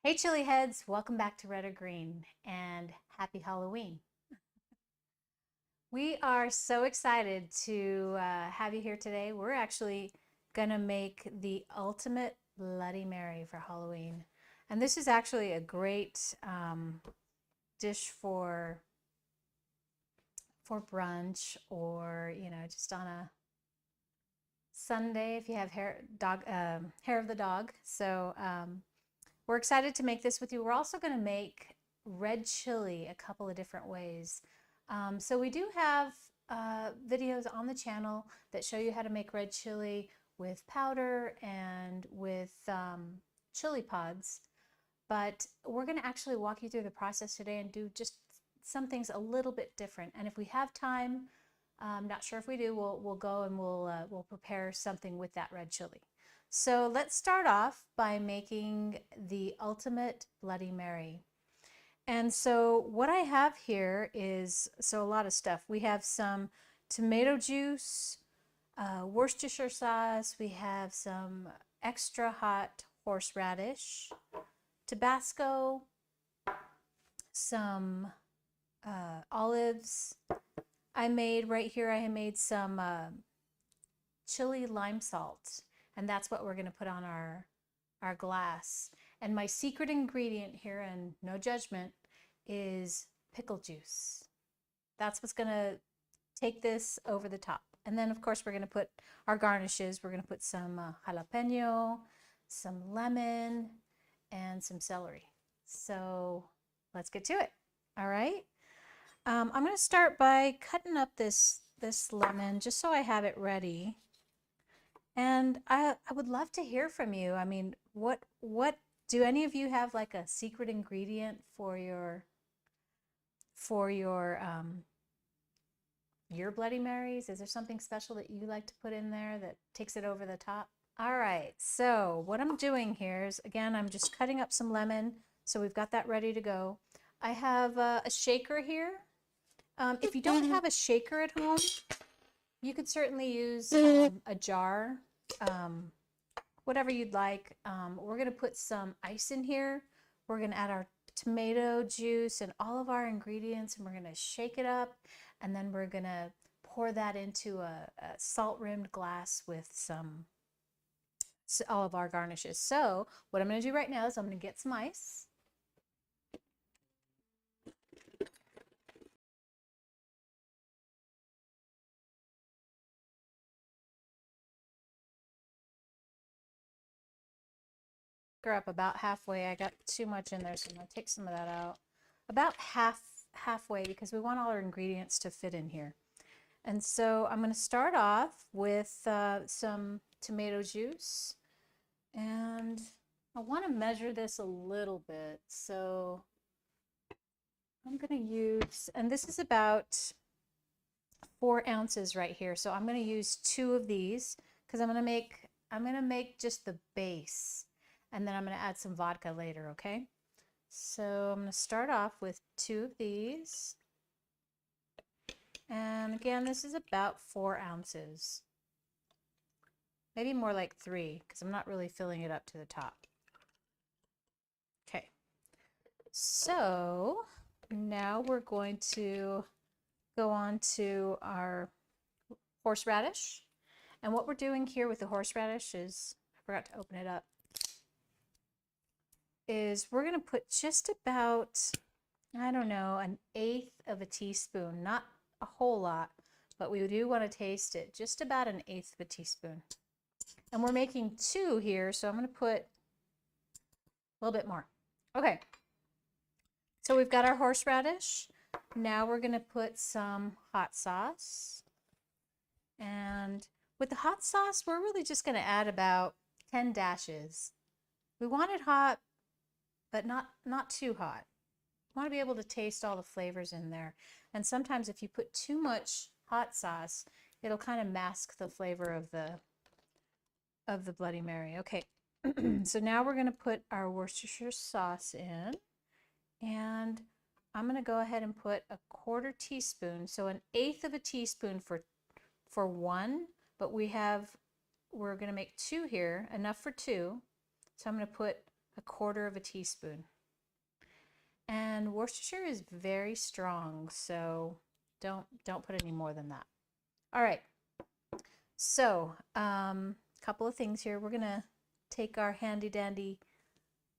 Hey Chili Heads, welcome back to Red or Green and happy Halloween. We are so excited to have you here today. We're actually gonna make the ultimate Bloody Mary for Halloween. And this is actually a great dish for brunch, or just on a Sunday if you have hair of the dog. So we're excited to make this with you. We're also going to make red chili a couple of different ways. So we do have videos on the channel that show you how to make red chili with powder and with chili pods. But we're going to actually walk you through the process today and do just some things a little bit different. And if we have time, I'm not sure if we do, we'll go and we'll prepare something with that red chili. So let's start off by making the ultimate Bloody Mary. And so what I have here is, a lot of stuff. We have some tomato juice, Worcestershire sauce, we have some extra hot horseradish, Tabasco, some olives. I made some chili lime salt, and that's what we're going to put on our glass. And my secret ingredient here, and no judgment, is pickle juice. That's what's going to take this over the top. And then of course we're going to put our garnishes. We're going to put some jalapeno, some lemon, and some celery. So let's get to it. All right. I'm going to start by cutting up this lemon just so I have it ready. And I would love to hear from you. I mean, what do any of you have like a secret ingredient for your Bloody Marys? Is there something special that you like to put in there that takes it over the top? All right, so what I'm doing here is, again, I'm just cutting up some lemon, so we've got that ready to go. I have a shaker here. If you don't have a shaker at home, you could certainly use a jar, whatever you'd like. We're going to put some ice in here. We're going to add our tomato juice and all of our ingredients, and we're going to shake it up, and then we're going to pour that into a salt-rimmed glass with all of our garnishes. So what I'm going to do right now is I'm going to get some ice. Up about halfway. I got too much in there, so I'm going to take some of that out. About halfway, because we want all our ingredients to fit in here. And so I'm going to start off with some tomato juice, and I want to measure this a little bit. So I'm going to use, and this is about 4 ounces right here. So I'm going to use 2 of these because I'm going to make just the base. And then I'm going to add some vodka later, okay? So I'm going to start off with 2 of these. And again, this is about 4 ounces. Maybe more like 3, because I'm not really filling it up to the top. Okay. So now we're going to go on to our horseradish. And what we're doing here with the horseradish is, I forgot to open it up, is we're going to put just about, I don't know, 1/8 of a teaspoon, not a whole lot, but we do want to taste it, just about 1/8 of a teaspoon. And we're making 2 here, so I'm going to put a little bit more. Okay, so we've got our horseradish. Now we're going to put some hot sauce. And with the hot sauce, we're really just going to add about 10 dashes. We want it hot, but not too hot. You want to be able to taste all the flavors in there. And sometimes if you put too much hot sauce, it'll kind of mask the flavor of the Bloody Mary. Okay, so now we're going to put our Worcestershire sauce in, and I'm going to go ahead and put a 1/4 teaspoon, so 1/8 of a teaspoon for 1, but we're going to make 2 here, enough for 2. So I'm going to put 1/4 of a teaspoon. And Worcestershire is very strong, so don't put any more than that. All right. So, couple of things here. We're gonna take our handy dandy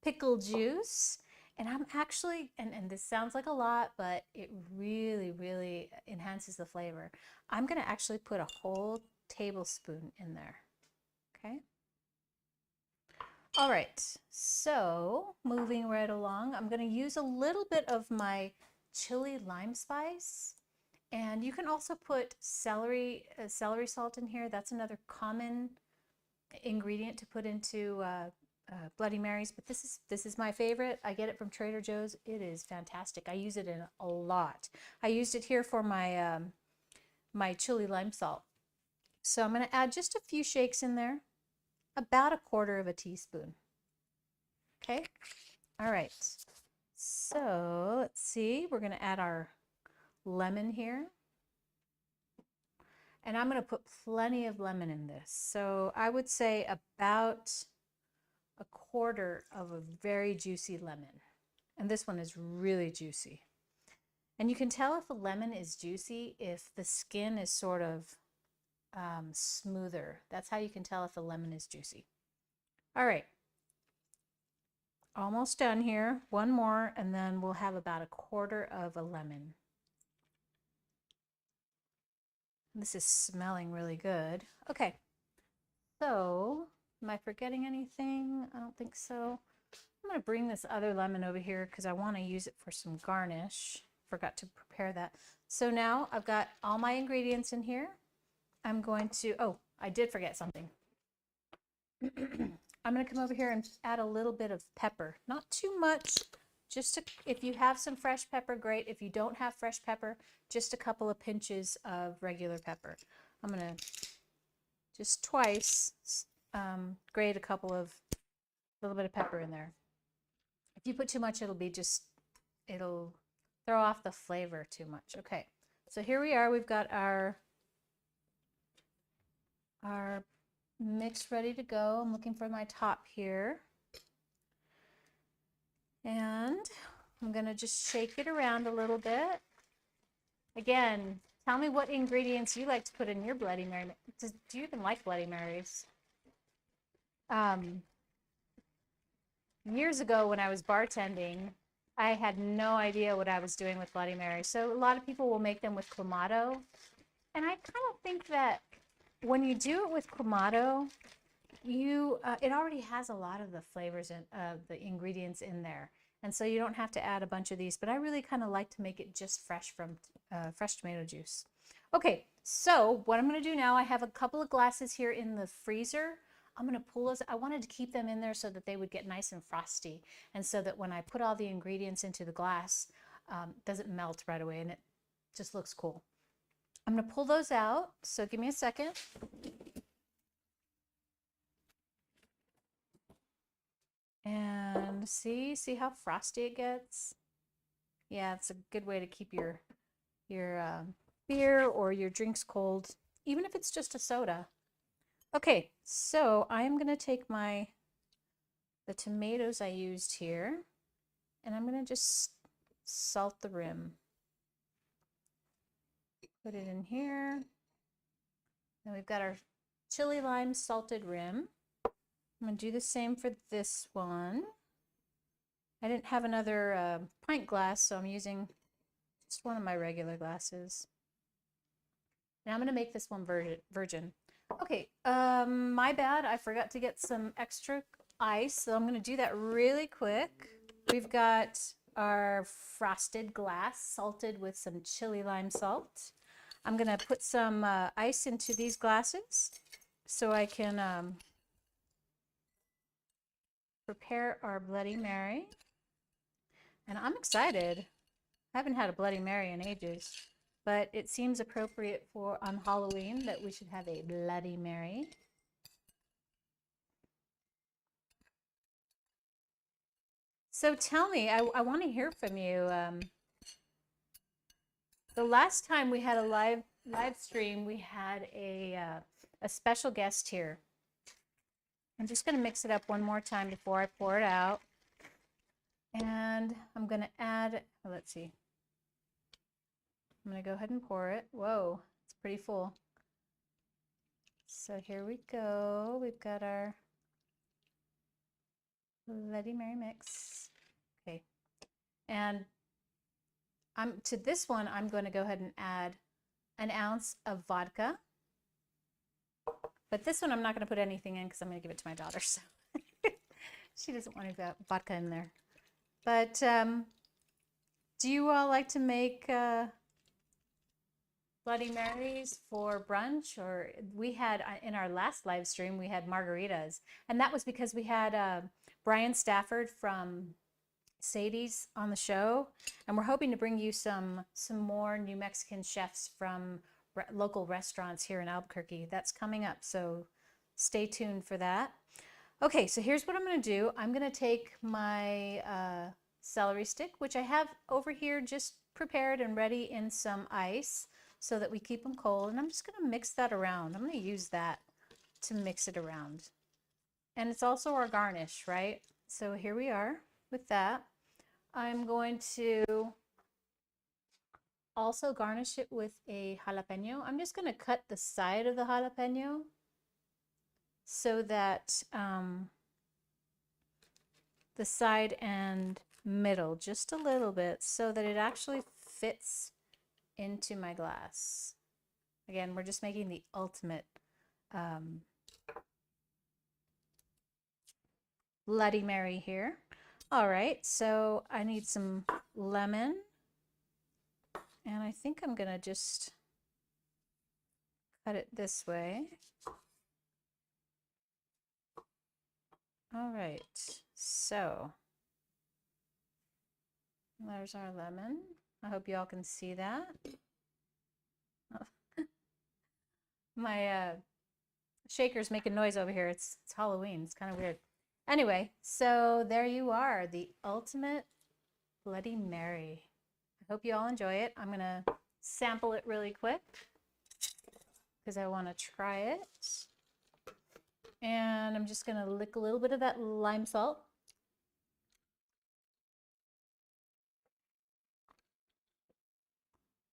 pickle juice, and I'm actually, and this sounds like a lot, but it really, really enhances the flavor. I'm gonna actually put a whole tablespoon in there. Okay. All right, so moving right along, I'm going to use a little bit of my chili lime spice, and you can also put celery salt in here. That's another common ingredient to put into Bloody Marys, but this is my favorite. I get it from Trader Joe's. It is fantastic. I use it in a lot. I used it here for my my chili lime salt. So I'm going to add just a few shakes in there. About 1/4 of a teaspoon. Okay. All right. So let's see. We're going to add our lemon here. And I'm going to put plenty of lemon in this. So I would say about 1/4 of a very juicy lemon. And this one is really juicy. And you can tell if a lemon is juicy if the skin is sort of smoother. That's how you can tell if the lemon is juicy. All right, almost done here. One more, and then we'll have about 1/4 of a lemon. This is smelling really good. Okay, so am I forgetting anything? I don't think so. I'm going to bring this other lemon over here because I want to use it for some garnish. Forgot to prepare that. So now I've got all my ingredients in here. I'm going to, oh, I did forget something. I'm going to come over here and add a little bit of pepper. Not too much, just to, if you have some fresh pepper, great. If you don't have fresh pepper, just a couple of pinches of regular pepper. I'm going to just twice grate a little bit of pepper in there. If you put too much, it'll throw off the flavor too much. Okay, so here we are. We've got our mix ready to go. I'm looking for my top here. And I'm going to just shake it around a little bit. Again, tell me what ingredients you like to put in your Bloody Mary. Do you even like Bloody Marys? Years ago when I was bartending, I had no idea what I was doing with Bloody Mary. So a lot of people will make them with Clamato. And I kind of think that when you do it with Clamato, it already has a lot of the flavors and the ingredients in there. And so you don't have to add a bunch of these, but I really kind of like to make it just fresh from fresh tomato juice. Okay, so what I'm going to do now, I have a couple of glasses here in the freezer. I'm going to pull those. I wanted to keep them in there so that they would get nice and frosty, and so that when I put all the ingredients into the glass, it doesn't melt right away, and it just looks cool. I'm going to pull those out, so give me a second. And see how frosty it gets? Yeah, it's a good way to keep your beer or your drinks cold, even if it's just a soda. Okay, so I'm going to take the tomatoes I used here, and I'm going to just salt the rim. Put it in here. Then we've got our chili lime salted rim. I'm going to do the same for this one. I didn't have another pint glass, so I'm using just one of my regular glasses. Now I'm going to make this one virgin. Okay, my bad. I forgot to get some extra ice, so I'm going to do that really quick. We've got our frosted glass salted with some chili lime salt. I'm going to put some ice into these glasses so I can prepare our Bloody Mary. And I'm excited. I haven't had a Bloody Mary in ages, but it seems appropriate for on Halloween that we should have a Bloody Mary. So tell me, I want to hear from you. The last time we had a live stream, we had a special guest here. I'm just going to mix it up one more time before I pour it out. And I'm going to add, oh, let's see. I'm going to go ahead and pour it. Whoa, it's pretty full. So here we go. We've got our Bloody Mary mix. Okay. And to this one, I'm going to go ahead and add an ounce of vodka. But this one, I'm not going to put anything in because I'm going to give it to my daughter. So she doesn't want any vodka in there. But do you all like to make Bloody Marys for brunch? Or we had, in our last live stream, we had margaritas. And that was because we had Brian Stafford from Sadie's on the show. And we're hoping to bring you some more New Mexican chefs from local restaurants here in Albuquerque. That's coming up. So stay tuned for that. Okay, so here's what I'm going to do. I'm going to take my celery stick, which I have over here just prepared and ready in some ice so that we keep them cold. And I'm just going to mix that around. I'm going to use that to mix it around. And it's also our garnish, right? So here we are with that. I'm going to also garnish it with a jalapeno. I'm just going to cut the side of the jalapeno so that the side and middle just a little bit so that it actually fits into my glass. Again, we're just making the ultimate Bloody Mary here. All right, so I need some lemon. And I think I'm going to just cut it this way. All right, so there's our lemon. I hope you all can see that. My shaker's making noise over here. It's Halloween. It's kind of weird. Anyway, so there you are, the ultimate Bloody Mary. I hope you all enjoy it. I'm going to sample it really quick because I want to try it. And I'm just going to lick a little bit of that lime salt.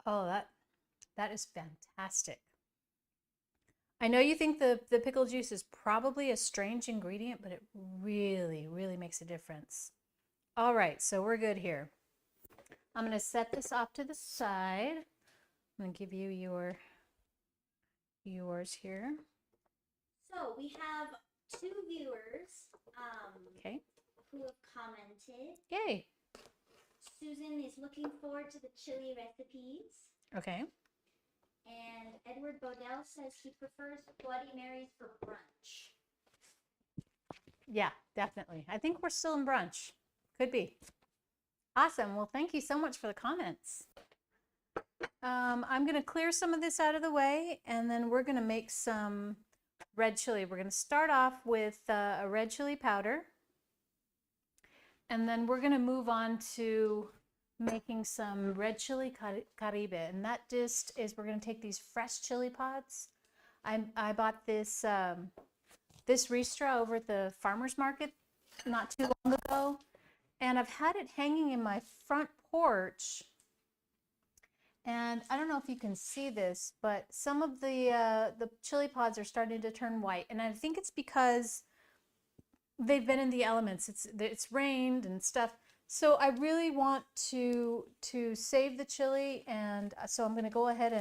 Oh, that is fantastic. I know you think the pickle juice is probably a strange ingredient, but it really, really makes a difference. All right, so we're good here. I'm going to set this off to the side. I'm going to give you yours here. So we have 2 viewers Okay. who have commented. Yay. Susan is looking forward to the chili recipes. Okay. And Edward Bodell says he prefers Bloody Marys for brunch. Yeah, definitely. I think we're still in brunch. Could be. Awesome. Well, thank you so much for the comments. I'm going to clear some of this out of the way, and then we're going to make some red chili. We're going to start off with a red chili powder, and then we're going to move on to making some red chili caribe. And that just is, we're going to take these fresh chili pods. I bought this this ristra over at the farmer's market not too long ago, and I've had it hanging in my front porch. And I don't know if you can see this, but some of the chili pods are starting to turn white, and I think it's because they've been in the elements. It's rained and stuff. So I really want to save the chili, and so I'm going to go ahead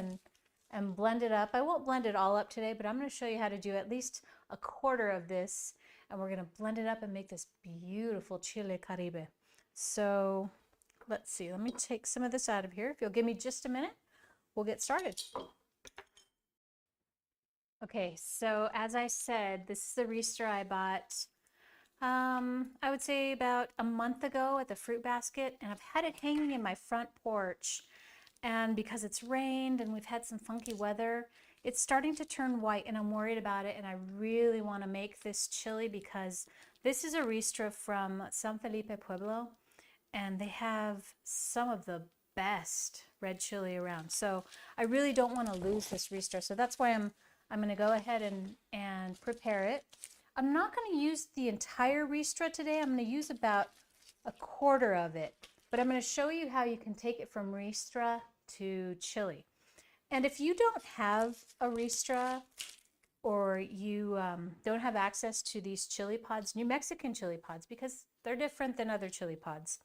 and blend it up. I won't blend it all up today, but I'm going to show you how to do at least a quarter of this, and we're going to blend it up and make this beautiful chile caribe. So let's see, let me take some of this out of here. If you'll give me just a minute, we'll get started. Okay, so as I said, this is the ristra I bought, I would say about a month ago at the Fruit Basket, and I've had it hanging in my front porch. And because it's rained and we've had some funky weather, it's starting to turn white, and I'm worried about it. And I really want to make this chili because this is a ristra from San Felipe Pueblo, and they have some of the best red chili around. So I really don't want to lose this ristra. So that's why I'm going to go ahead and prepare it. I'm not going to use the entire ristra today. I'm going to use about 1/4 of it. But I'm going to show you how you can take it from ristra to chili. And if you don't have a ristra, or you don't have access to these chili pods, New Mexican chili pods, because they're different than other chili pods,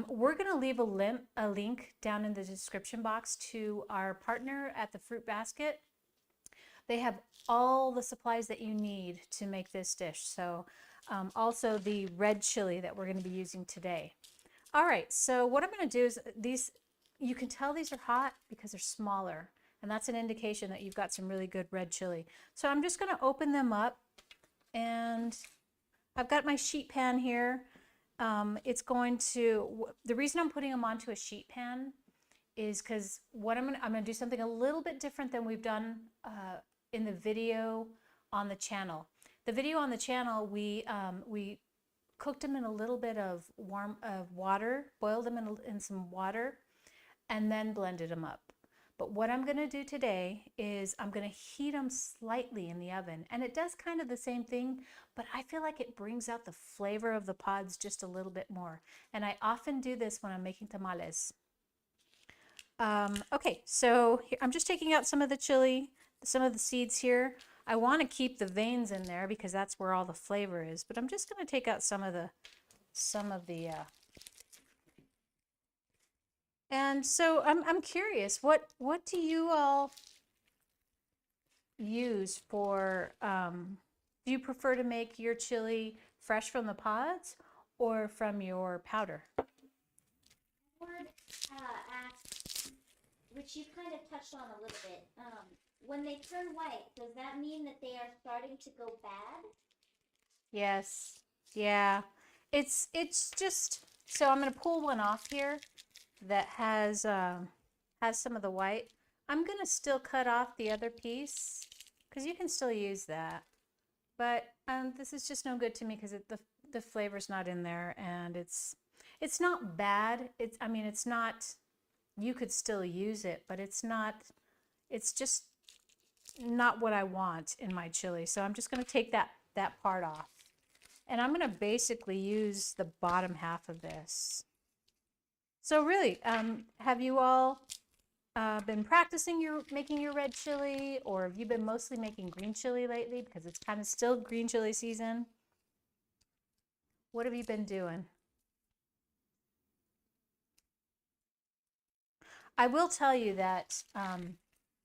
we're going to leave a link down in the description box to our partner at the Fruit Basket. They have all the supplies that you need to make this dish. So also the red chili that we're going to be using today. All right, so what I'm going to do is these, you can tell these are hot because they're smaller. And that's an indication that you've got some really good red chili. So I'm just going to open them up, and I've got my sheet pan here. It's going to, the reason I'm putting them onto a sheet pan is because what I'm going to do something a little bit different than we've done in the video on the channel. The video on the channel, we cooked them in a little bit of water, boiled them in some water, and then blended them up. But what I'm going to do today is I'm going to heat them slightly in the oven. And it does kind of the same thing, but I feel like it brings out the flavor of the pods just a little bit more. And I often do this when I'm making tamales. Okay, so here, I'm just taking out some of the chili, some of the seeds here. I want to keep the veins in there because that's where all the flavor is. But I'm just going to take out some of the and so I'm curious, what do you all use for, do you prefer to make your chili fresh from the pods or from your powder? Edward asked, which you kind of touched on a little bit. When they turn white, does that mean that they are starting to go bad? Yes. Yeah. It's just, so I'm going to pull one off here that has some of the white. I'm gonna still cut off the other piece because you can still use that, but this is just no good to me because the flavor's not in there, and it's not bad. I mean it's not, you could still use it, but it's just not what I want in my chili. So I'm just gonna take that part off, and I'm gonna basically use the bottom half of this. So really, have you all been practicing making your red chili, or have you been mostly making green chili lately because it's kind of still green chili season? What have you been doing? I will tell you that,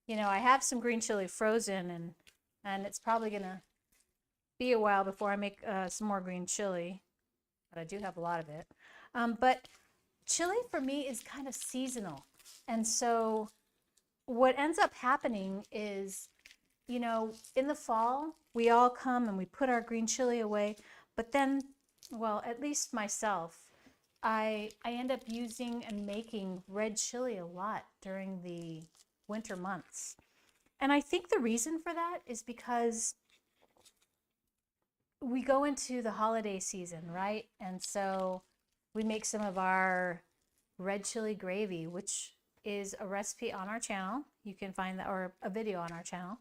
you know, I have some green chili frozen, and it's probably gonna be a while before I make some more green chili, but I do have a lot of it. But chili for me is kind of seasonal. And so what ends up happening is, you know, in the fall, we all come and we put our green chili away. But then, well, at least myself, I end up using and making red chili a lot during the winter months. And I think the reason for that is because we go into the holiday season, right? And so we make some of our red chili gravy, which is a recipe on our channel. You can find that, or a video on our channel.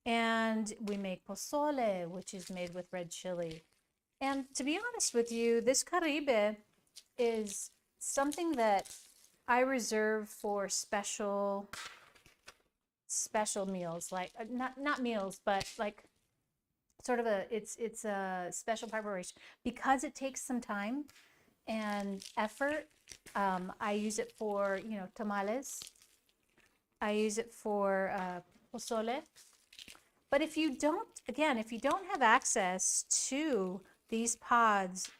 And we make pozole, which is made with red chili. And to be honest with you, this caribe is something that I reserve for special meals, like not meals, but like sort of it's a special preparation because it takes some time and effort. I use it for, you know, tamales. I use it for pozole. But if you don't have access to these pods,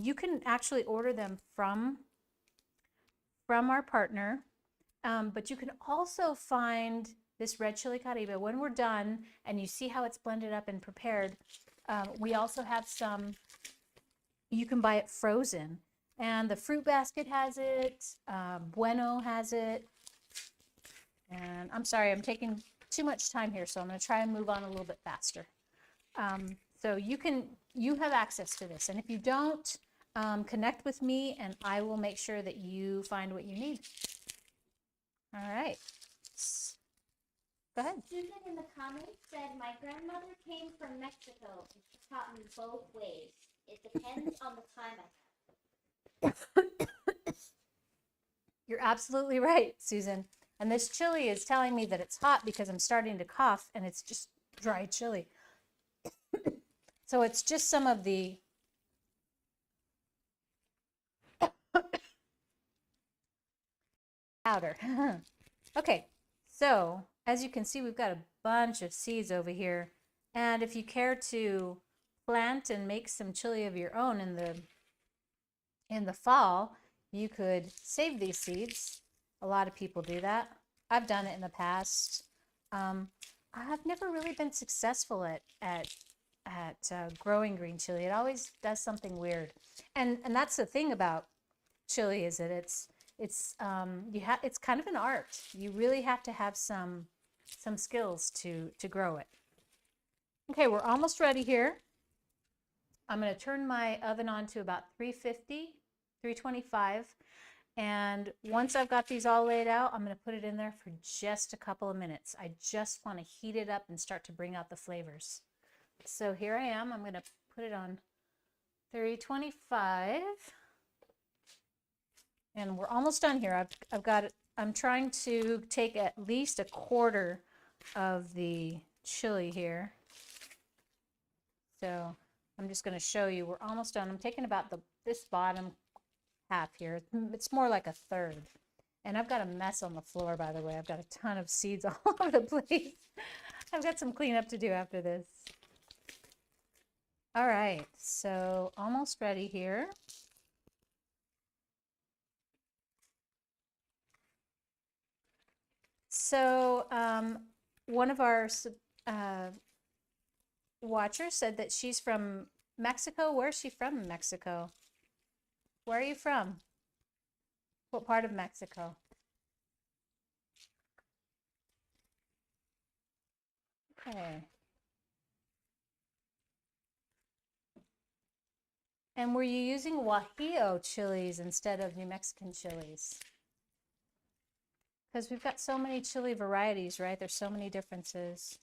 you can actually order them from our partner. But you can also find this red chili caribe when we're done and you see how it's blended up and prepared. We also have some, you can buy it frozen. And the Fruit Basket has it, Bueno has it. And I'm sorry, I'm taking too much time here, so I'm going to try and move on a little bit faster. So you have access to this. And if you don't, connect with me and I will make sure that you find what you need. All right. Go ahead. Susan in the comments said, my grandmother came from Mexico and she taught me both ways. It depends on the time I have. You're absolutely right, Susan. And this chili is telling me that it's hot because I'm starting to cough and it's just dry chili. So it's just some of the powder. Okay, so as you can see, we've got a bunch of seeds over here. And if you care to plant and make some chili of your own in the fall, you could save these seeds. A lot of people do that. I've done it in the past. I've never really been successful at growing green chili. It always does something weird, and that's the thing about chili is that it's kind of an art. You really have to have some skills to grow it. Okay, we're almost ready here. I'm going to turn my oven on to about 350, 325. And once I've got these all laid out, I'm going to put it in there for just a couple of minutes. I just want to heat it up and start to bring out the flavors. So here I am. I'm going to put it on 325. And we're almost done here. I've got it. I'm trying to take at least a quarter of the chili here. So I'm just going to show you. We're almost done. I'm taking about this bottom half here. It's more like a third. And I've got a mess on the floor, by the way. I've got a ton of seeds all over the place. I've got some cleanup to do after this. All right, so almost ready here. So one of our watchers said that she's from Mexico. Where's she from, Mexico? Where are you from? What part of Mexico? Okay. And were you using Guajillo chilies instead of New Mexican chilies? Because we've got so many chili varieties, right? There's so many differences.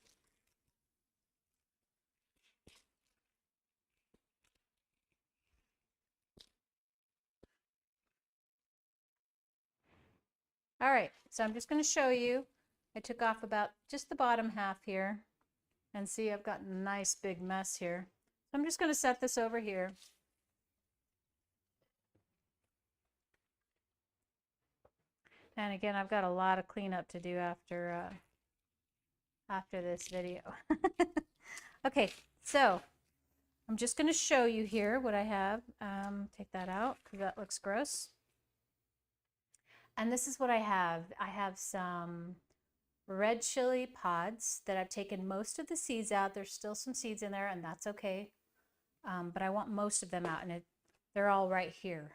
All right, so I'm just going to show you. I took off about just the bottom half here. And see, I've got a nice big mess here. So I'm just going to set this over here. And again, I've got a lot of cleanup to do after this video. Okay, so I'm just going to show you here what I have. Take that out because that looks gross. And this is what I have. I have some red chili pods that I've taken most of the seeds out. There's still some seeds in there, and that's okay. But I want most of them out, and they're all right here.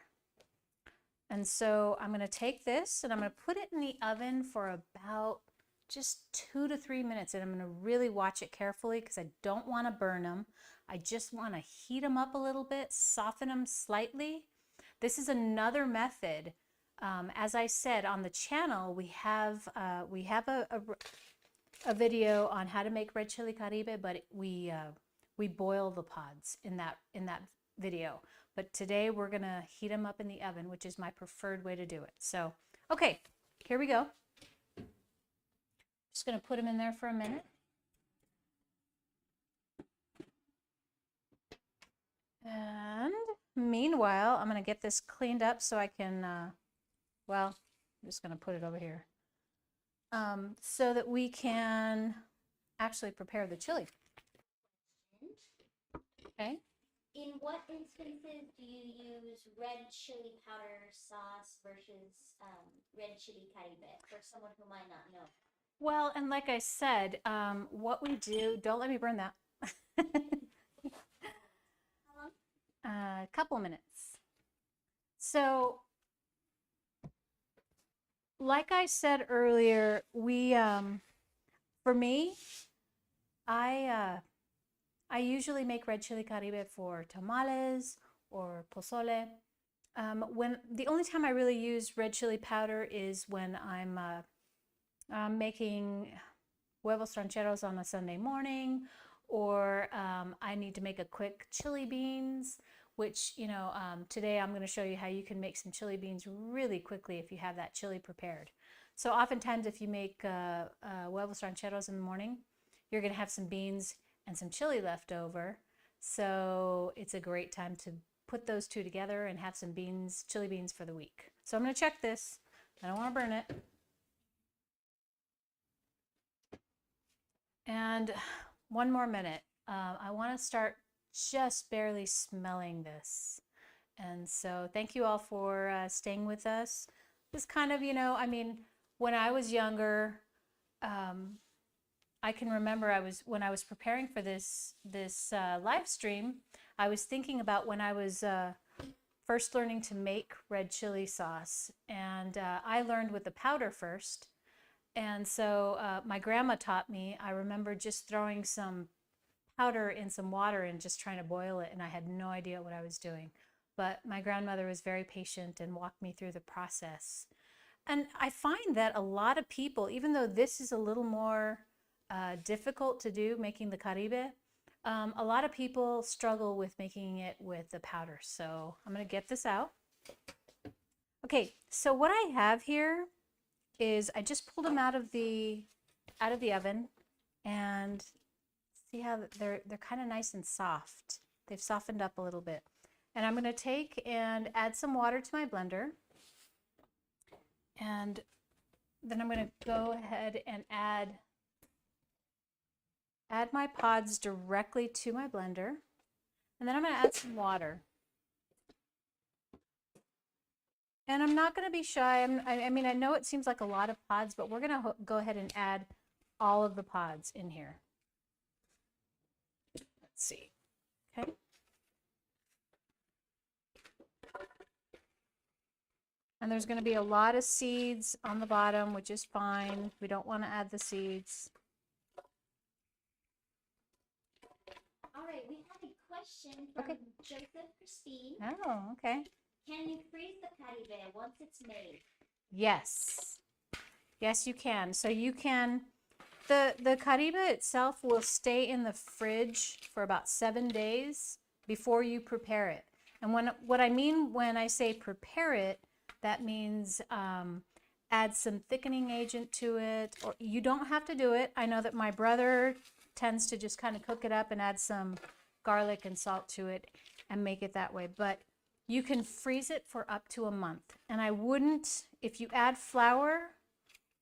And so I'm going to take this and I'm going to put it in the oven for about just 2 to 3 minutes. And I'm going to really watch it carefully because I don't want to burn them. I just want to heat them up a little bit, soften them slightly. This is another method. As I said on the channel, we have a video on how to make red chili caribe, but we boil the pods in that video. But today we're gonna heat them up in the oven, which is my preferred way to do it. So, okay, here we go. Just gonna put them in there for a minute. And meanwhile, I'm gonna get this cleaned up so I can, well, I'm just gonna put it over here. So that we can actually prepare the chili. Okay. In what instances do you use red chili powder sauce versus red chili caribe for someone who might not know? Well, and like I said, what we do, don't let me burn that. A couple minutes. So, like I said earlier, we, for me, I usually make red chili caribe for tamales or pozole. When the only time I really use red chili powder is when I'm making huevos rancheros on a Sunday morning, or I need to make a quick chili beans. which, you know, today I'm going to show you how you can make some chili beans really quickly if you have that chili prepared. So oftentimes if you make huevos rancheros in the morning, you're going to have some beans and some chili left over. So it's a great time to put those two together and have some beans, chili beans for the week. So I'm going to check this. I don't want to burn it. And one more minute. I want to start just barely smelling this. And so thank you all for staying with us. This kind of, you know, I mean, when I was younger, I can remember when I was preparing for this live stream, I was thinking about when I was first learning to make red chili sauce. And I learned with the powder first. And so my grandma taught me. I remember just throwing some powder in some water and just trying to boil it, and I had no idea what I was doing. But my grandmother was very patient and walked me through the process. And I find that a lot of people, even though this is a little more difficult to do, making the caribe, a lot of people struggle with making it with the powder. So I'm going to get this out. Okay, so what I have here is I just pulled them out of the oven, and see how they're kind of nice and soft. They've softened up a little bit. And I'm going to take and add some water to my blender. And then I'm going to go ahead and add my pods directly to my blender. And then I'm going to add some water. And I'm not going to be shy. I mean, I know it seems like a lot of pods, but we're going to go ahead and add all of the pods in here. Let's see. Okay. And there's going to be a lot of seeds on the bottom, which is fine. We don't want to add the seeds. All right, we have a question from Joseph Christine. Oh, okay. Can you freeze the caribe once it's made? Yes. Yes, you can. So you can, the caribe itself will stay in the fridge for about 7 days before you prepare it. And what I mean when I say prepare it, that means add some thickening agent to it, or you don't have to do it. I know that my brother tends to just kind of cook it up and add some garlic and salt to it and make it that way. But you can freeze it for up to a month. And I wouldn't, if you add flour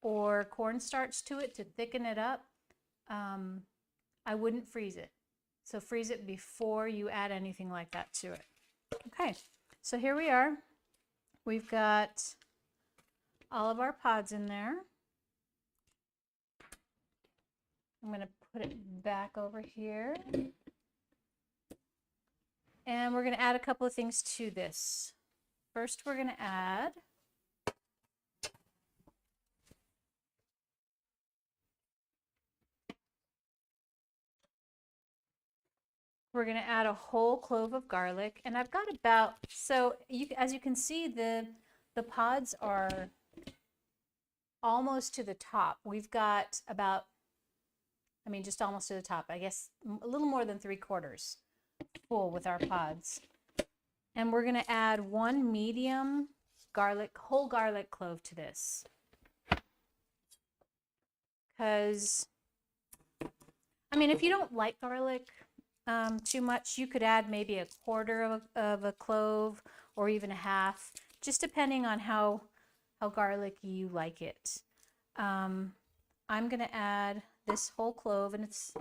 or cornstarch to it to thicken it up, I wouldn't freeze it. So freeze it before you add anything like that to it. Okay, so here we are. We've got all of our pods in there. I'm going to put it back over here. And we're going to add a couple of things to this. First, we're going to add a whole clove of garlic. And I've got about, so as you can see, the pods are almost to the top. We've got about, I mean, just almost to the top, I guess a little more than 3/4 full with our pods. And we're going to add 1 medium whole garlic clove to this. Because, I mean, if you don't like garlic too much, you could add maybe 1/4 of a clove or even a half, just depending on how garlicky you like it. I'm going to add this whole clove, and it's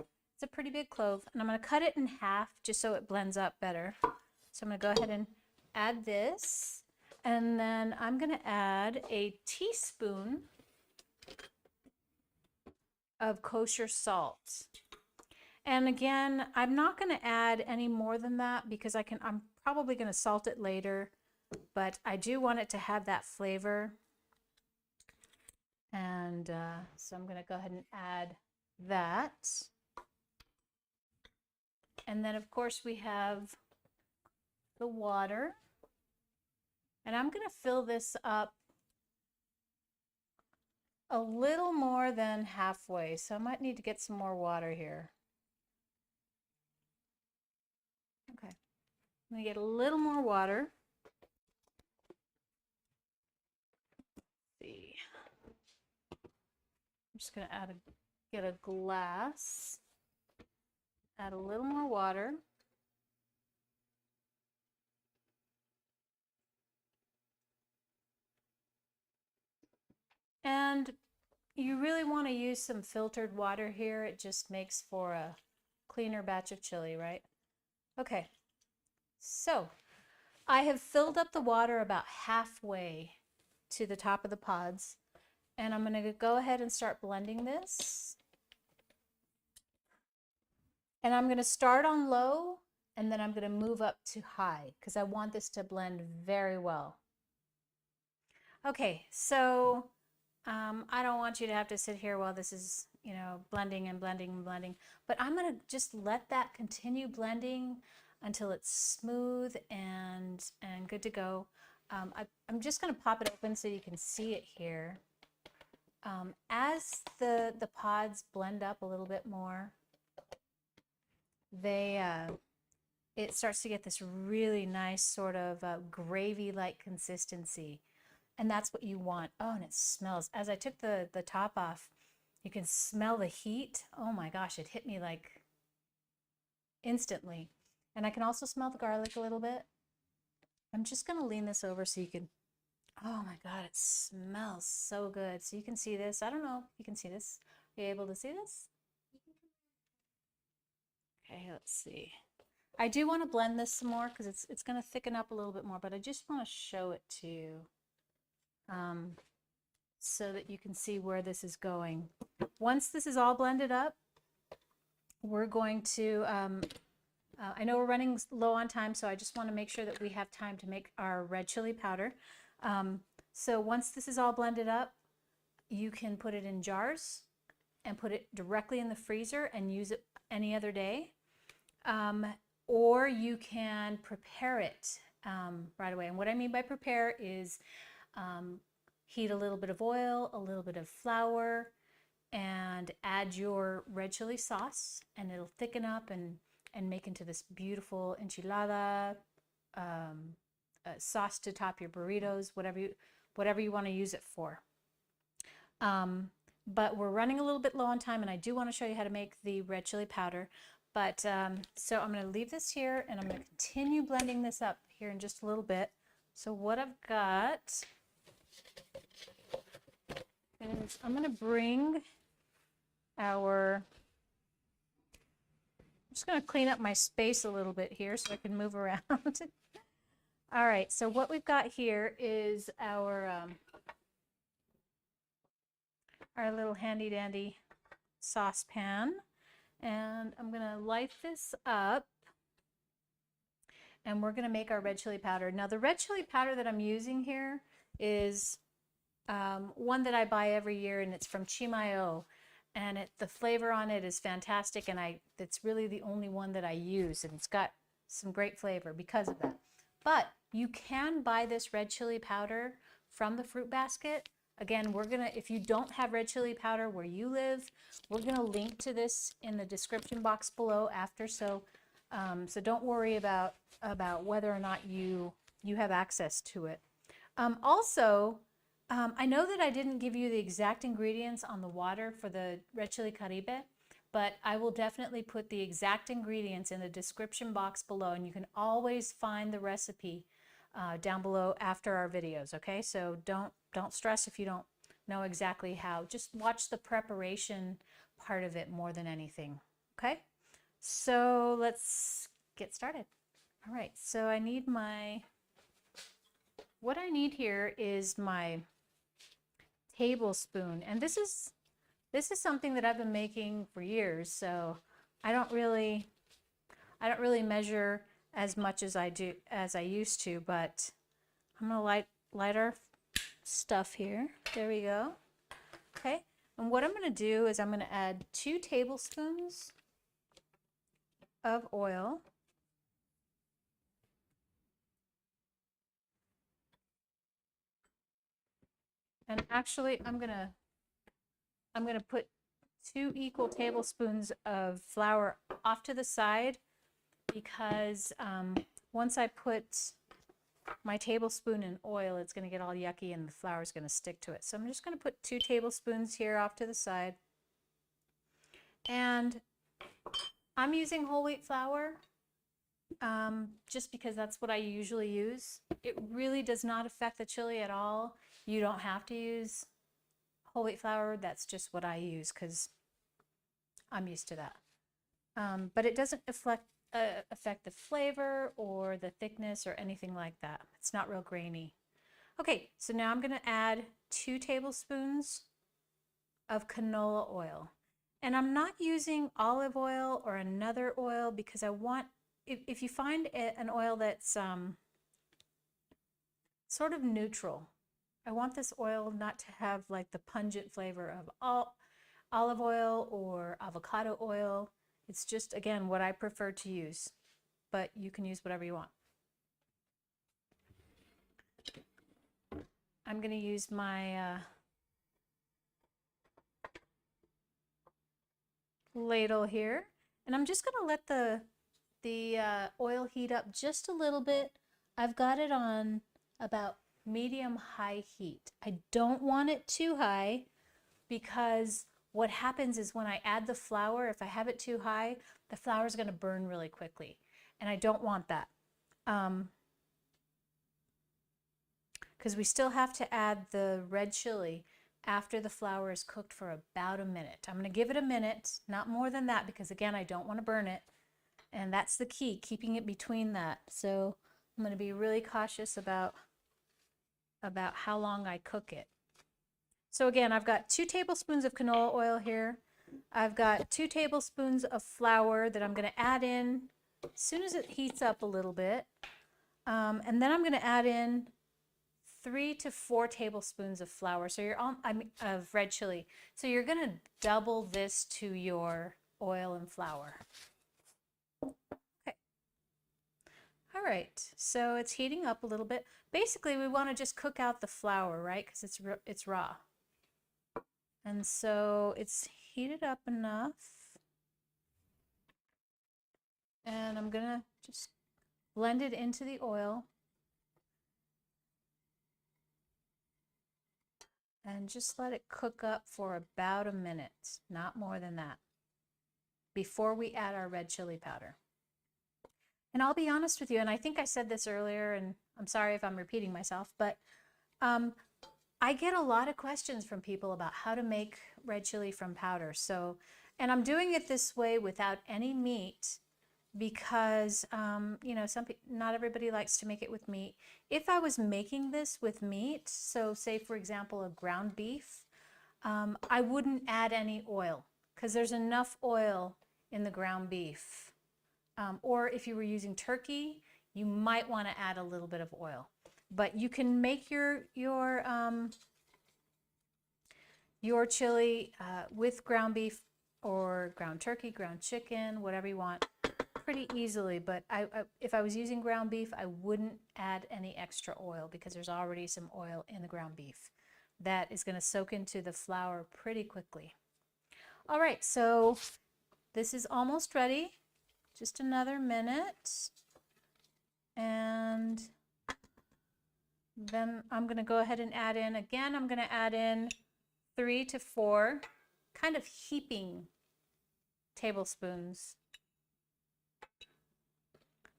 a pretty big clove, and I'm going to cut it in half just so it blends up better. So I'm going to go ahead and add this, and then I'm going to add a teaspoon of kosher salt. And again, I'm not going to add any more than that because I'm probably going to salt it later, but I do want it to have that flavor. And so I'm going to go ahead and add that. And then, of course, we have the water. And I'm going to fill this up a little more than halfway. So I might need to get some more water here. Okay. I'm going to get a little more water. Let's see. I'm just going to get a glass, add a little more water. And you really want to use some filtered water here. It just makes for a cleaner batch of chili, right? Okay, so I have filled up the water about halfway to the top of the pods, and I'm going to go ahead and start blending this. And I'm going to start on low, and then I'm going to move up to high because I want this to blend very well. Okay, so I don't want you to have to sit here while this is, you know, blending and blending and blending, but I'm going to just let that continue blending until it's smooth and good to go. I'm just going to pop it open so you can see it here. As the pods blend up a little bit more, it starts to get this really nice sort of gravy-like consistency. And that's what you want. Oh, and it smells. As I took the top off, you can smell the heat. Oh my gosh, it hit me like instantly. And I can also smell the garlic a little bit. I'm just going to lean this over so you can, oh my God, it smells so good. So you can see this. I don't know if you can see this. Are you able to see this? Okay, let's see. I do want to blend this some more because it's going to thicken up a little bit more, but I just want to show it to you. So that you can see where this is going. Once this is all blended up, we're going to, I know we're running low on time, so I just want to make sure that we have time to make our red chili powder. So once this is all blended up, you can put it in jars and put it directly in the freezer and use it any other day. Or you can prepare it right away. And what I mean by prepare is heat a little bit of oil, a little bit of flour, and add your red chili sauce, and it'll thicken up and make into this beautiful enchilada sauce to top your burritos, whatever you want to use it for. But we're running a little bit low on time, and I do want to show you how to make the red chili powder. But so I'm going to leave this here, and I'm going to continue blending this up here in just a little bit. So what I've got is I'm going to bring I'm just going to clean up my space a little bit here so I can move around. All right, so what we've got here is our little handy dandy saucepan, and I'm going to light this up, and we're going to make our red chili powder. Now the red chili powder that I'm using here is one that I buy every year, and it's from Chimayo, and the flavor on it is fantastic, and it's really the only one that I use, and it's got some great flavor because of that. But you can buy this red chili powder from the Fruit Basket. Again, if you don't have red chili powder where you live, we're gonna link to this in the description box below after, so don't worry about whether or not you have access to it. Also, I know that I didn't give you the exact ingredients on the water for the red chili caribe, but I will definitely put the exact ingredients in the description box below, and you can always find the recipe down below after our videos, okay? So don't stress if you don't know exactly how. Just watch the preparation part of it more than anything, okay? So let's get started. All right, so what I need here is my tablespoon, and this is something that I've been making for years, so I don't really measure as much as I used to, but I'm gonna light our stuff here. There we go. Okay, and what I'm gonna do is I'm gonna add 2 tablespoons of oil. And actually, I'm gonna put 2 equal tablespoons of flour off to the side because once I put my tablespoon in oil, it's going to get all yucky and the flour is going to stick to it. So I'm just going to put 2 tablespoons here off to the side. And I'm using whole wheat flour just because that's what I usually use. It really does not affect the chili at all. You don't have to use whole wheat flour. That's just what I use because I'm used to that. But it doesn't affect the flavor or the thickness or anything like that. It's not real grainy. Okay, so now I'm going to add 2 tablespoons of canola oil. And I'm not using olive oil or another oil because I want, if you find an oil that's sort of neutral, I want this oil not to have like the pungent flavor of olive oil or avocado oil. It's just, again, what I prefer to use, but you can use whatever you want. I'm going to use my ladle here, and I'm just going to let the oil heat up just a little bit. I've got it on about medium-high heat. I don't want it too high because what happens is when I add the flour, if I have it too high, the flour is going to burn really quickly, and I don't want that. Because we still have to add the red chili after the flour is cooked for about a minute. I'm going to give it a minute, not more than that, because again, I don't want to burn it. And that's the key, keeping it between that. So I'm going to be really cautious about how long I cook it. So again, I've got 2 tablespoons of canola oil here. I've got 2 tablespoons of flour that I'm going to add in as soon as it heats up a little bit. And then I'm going to add in 3 to 4 tablespoons of flour. So of red chili. So you're going to double this to your oil and flour. Okay. All right. So it's heating up a little bit. Basically, we want to just cook out the flour, right? Because it's raw. And so it's heated up enough. And I'm going to just blend it into the oil. And just let it cook up for about a minute, not more than that, before we add our red chili powder. And I'll be honest with you, and I think I said this earlier, and I'm sorry if I'm repeating myself, but I get a lot of questions from people about how to make red chili from powder. So, and I'm doing it this way without any meat because, you know, not everybody likes to make it with meat. If I was making this with meat, so say for example a ground beef, I wouldn't add any oil because there's enough oil in the ground beef. Or if you were using turkey, you might want to add a little bit of oil. But you can make your chili with ground beef or ground turkey, ground chicken, whatever you want, pretty easily. But if I was using ground beef, I wouldn't add any extra oil because there's already some oil in the ground beef that is going to soak into the flour pretty quickly. All right, so this is almost ready. Just another minute. And then I'm going to go ahead and add in, again, I'm going to add in 3 to 4 kind of heaping tablespoons.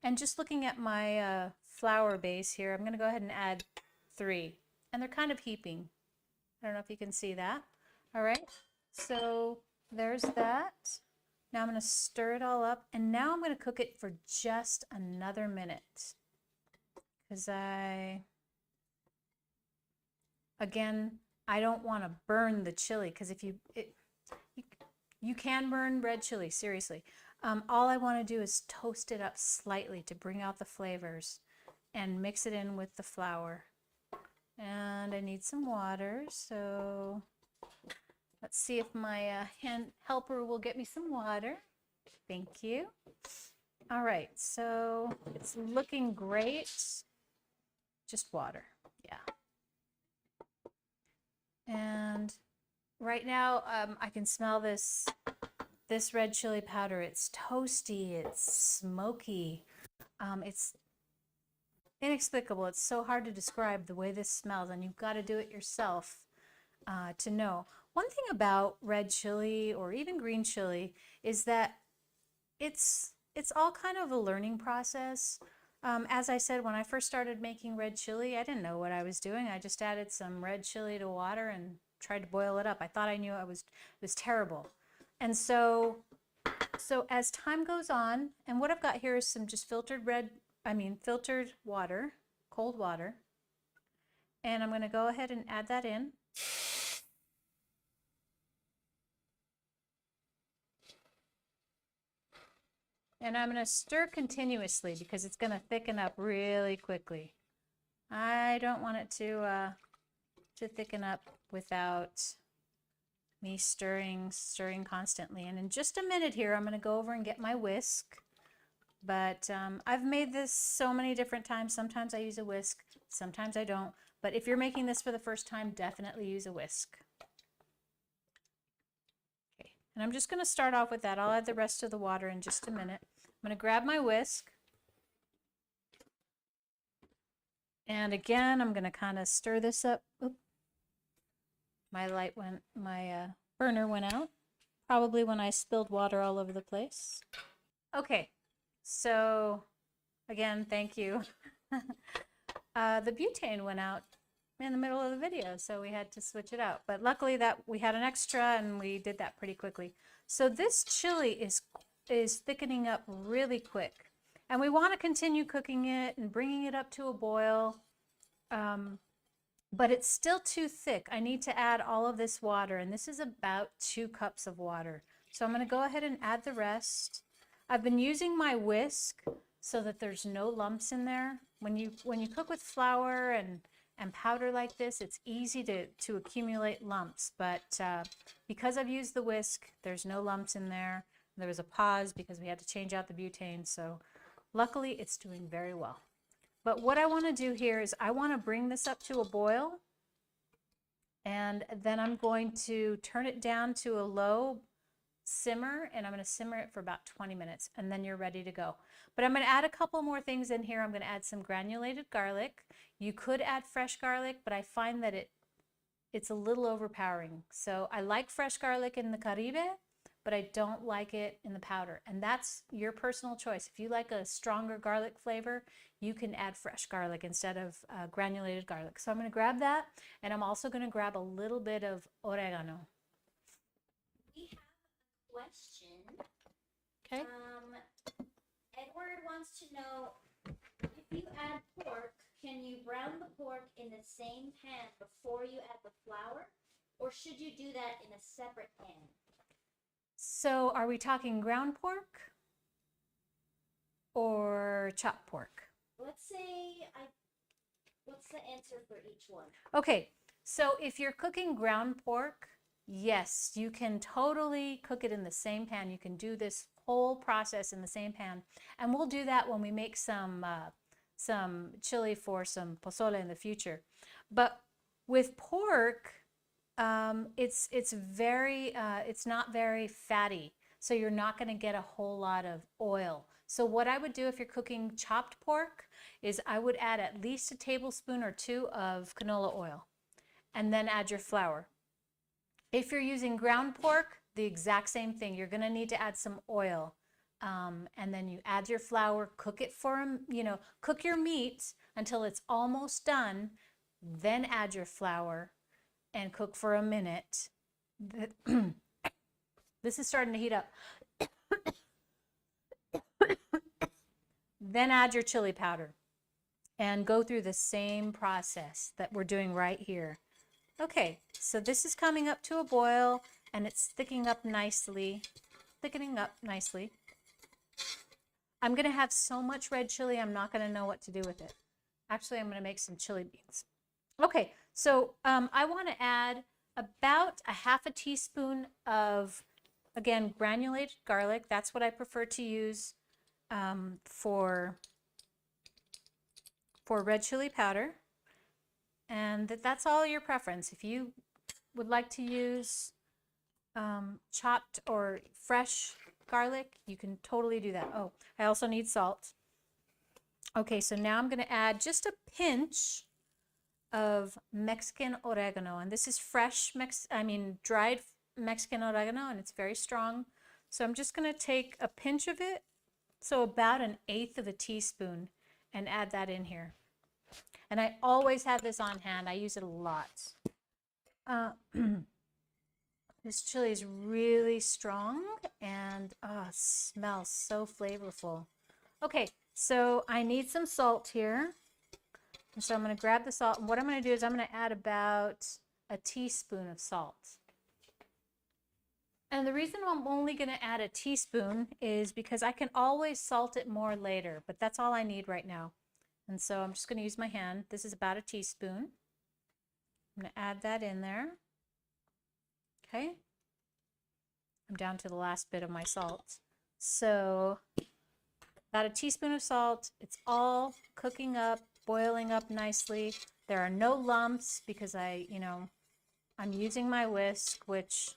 And just looking at my flour base here, I'm going to go ahead and add 3. And they're kind of heaping. I don't know if you can see that. All right, so there's that. Now I'm going to stir it all up. And now I'm going to cook it for just another minute. Because again, I don't want to burn the chili. Because if you can burn red chili, seriously. All I want to do is toast it up slightly to bring out the flavors and mix it in with the flour. And I need some water, so let's see if my hand helper will get me some water. Thank you. All right, so it's looking great. Just water, yeah. And right now I can smell this red chili powder. It's toasty, it's smoky. inexplicable. It's so hard to describe the way this smells, and you've got to do it yourself to know. One thing about red chili or even green chili is that it's all kind of a learning process. As I said, when I first started making red chili, I didn't know what I was doing. I just added some red chili to water and tried to boil it up. I thought I knew it was terrible. And so as time goes on, and what I've got here is some just filtered water, cold water. And I'm going to go ahead and add that in. And I'm going to stir continuously because it's going to thicken up really quickly. I don't want it to thicken up without me stirring constantly. And in just a minute here, I'm going to go over and get my whisk. But I've made this so many different times. Sometimes I use a whisk, sometimes I don't. But if you're making this for the first time, definitely use a whisk. Okay, and I'm just going to start off with that. I'll add the rest of the water in just a minute. I'm going to grab my whisk. And again, I'm going to kind of stir this up. Oop. My burner went out, probably when I spilled water all over the place. Okay, so again, thank you. The butane went out in the middle of the video, so we had to switch it out. But luckily that we had an extra and we did that pretty quickly. So this chili is thickening up really quick. And we want to continue cooking it and bringing it up to a boil. But it's still too thick. I need to add all of this water, and this is about 2 cups of water. So I'm going to go ahead and add the rest. I've been using my whisk so that there's no lumps in there. When you cook with flour and powder like this, it's easy to accumulate lumps. But because I've used the whisk, there's no lumps in there. There was a pause because we had to change out the butane. So luckily, it's doing very well. But what I want to do here is I want to bring this up to a boil, and then I'm going to turn it down to a low simmer, and I'm going to simmer it for about 20 minutes, and then you're ready to go. But I'm going to add a couple more things in here. I'm going to add some granulated garlic. You could add fresh garlic, but I find that it's a little overpowering. So I like fresh garlic in the Caribe, but I don't like it in the powder. And that's your personal choice. If you like a stronger garlic flavor, you can add fresh garlic instead of granulated garlic. So I'm going to grab that, and I'm also going to grab a little bit of oregano. We have a question. Okay. Edward wants to know, if you add pork, can you brown the pork in the same pan before you add the flour, or should you do that in a separate pan? So are we talking ground pork or chopped pork? Let's say what's the answer for each one? Okay, so if you're cooking ground pork, yes, you can totally cook it in the same pan. You can do this whole process in the same pan. And we'll do that when we make some chili for some pozole in the future. But with pork, it's not very fatty, so you're not going to get a whole lot of oil. So what I would do if you're cooking chopped pork is I would add at least a tablespoon or 2 of canola oil, and then add your flour. If you're using ground pork, the exact same thing. You're going to need to add some oil, and then you add your flour, cook it for, cook your meat until it's almost done, then add your flour and cook for a minute. This is starting to heat up. Then add your chili powder and go through the same process that we're doing right here. Okay, so this is coming up to a boil and it's thickening up nicely. I'm going to have so much red chili, I'm not going to know what to do with it. Actually, I'm going to make some chili beans. Okay, so I want to add about a half a teaspoon of, again, granulated garlic. That's what I prefer to use for red chili powder. And that's all your preference. If you would like to use chopped or fresh garlic, you can totally do that. Oh, I also need salt. Okay, so now I'm going to add just a pinch of Mexican oregano, and this is fresh dried Mexican oregano, and it's very strong. So I'm just going to take a pinch of it, so about 1/8 of a teaspoon, and add that in here. And I always have this on hand. I use it a lot. This chili is really strong and smells so flavorful. Okay, so I need some salt here. And so I'm going to grab the salt. And what I'm going to do is I'm going to add about a teaspoon of salt. And the reason I'm only going to add a teaspoon is because I can always salt it more later, but that's all I need right now. And so I'm just going to use my hand. This is about a teaspoon. I'm going to add that in there. Okay. I'm down to the last bit of my salt. So about a teaspoon of salt. It's all cooking up, boiling up nicely. There are no lumps because I'm using my whisk, which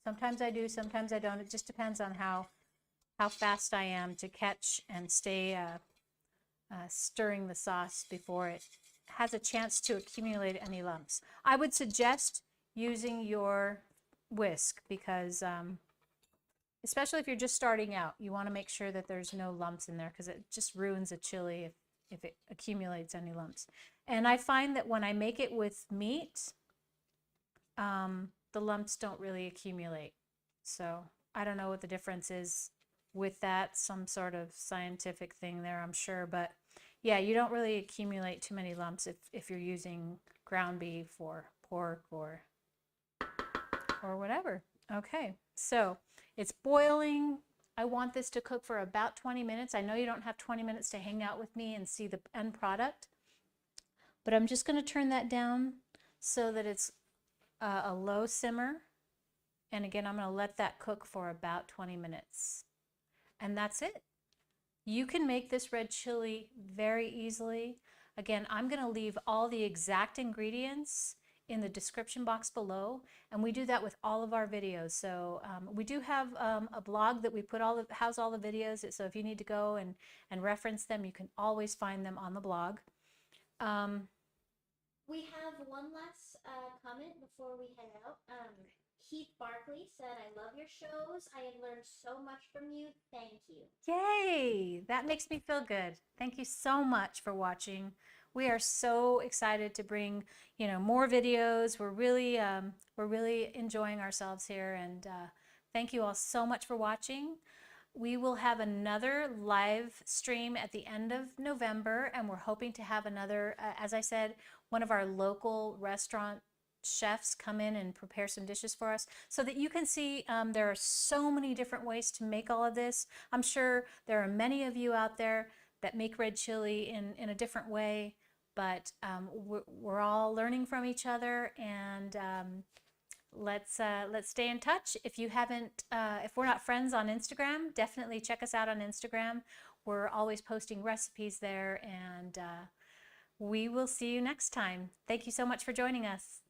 sometimes I do, sometimes I don't. It just depends on how fast I am to catch and stay stirring the sauce before it has a chance to accumulate any lumps. I would suggest using your whisk because especially if you're just starting out, you want to make sure that there's no lumps in there because it just ruins a chili if it accumulates any lumps. And I find that when I make it with meat, the lumps don't really accumulate. So I don't know what the difference is with that, some sort of scientific thing there, I'm sure. But yeah, you don't really accumulate too many lumps if you're using ground beef or pork or whatever. Okay, so it's boiling. I want this to cook for about 20 minutes. I know you don't have 20 minutes to hang out with me and see the end product, but I'm just going to turn that down so that it's a low simmer. And again, I'm going to let that cook for about 20 minutes. And that's it. You can make this red chili very easily. Again, I'm going to leave all the exact ingredients in the description box below, and we do that with all of our videos. So we do have a blog that we put house all the videos. So if you need to go and reference them, you can always find them on the blog. We have one last comment before we head out. Keith Barkley said, "I love your shows. I have learned so much from you. Thank you." Yay! That makes me feel good. Thank you so much for watching. We are so excited to bring, more videos. We're really enjoying ourselves here, and thank you all so much for watching. We will have another live stream at the end of November, and we're hoping to have another, as I said, one of our local restaurant chefs come in and prepare some dishes for us so that you can see there are so many different ways to make all of this. I'm sure there are many of you out there that make red chili in a different way, but we're all learning from each other, and let's stay in touch. If we're not friends on Instagram, definitely check us out on Instagram. We're always posting recipes there, and we will see you next time. Thank you so much for joining us.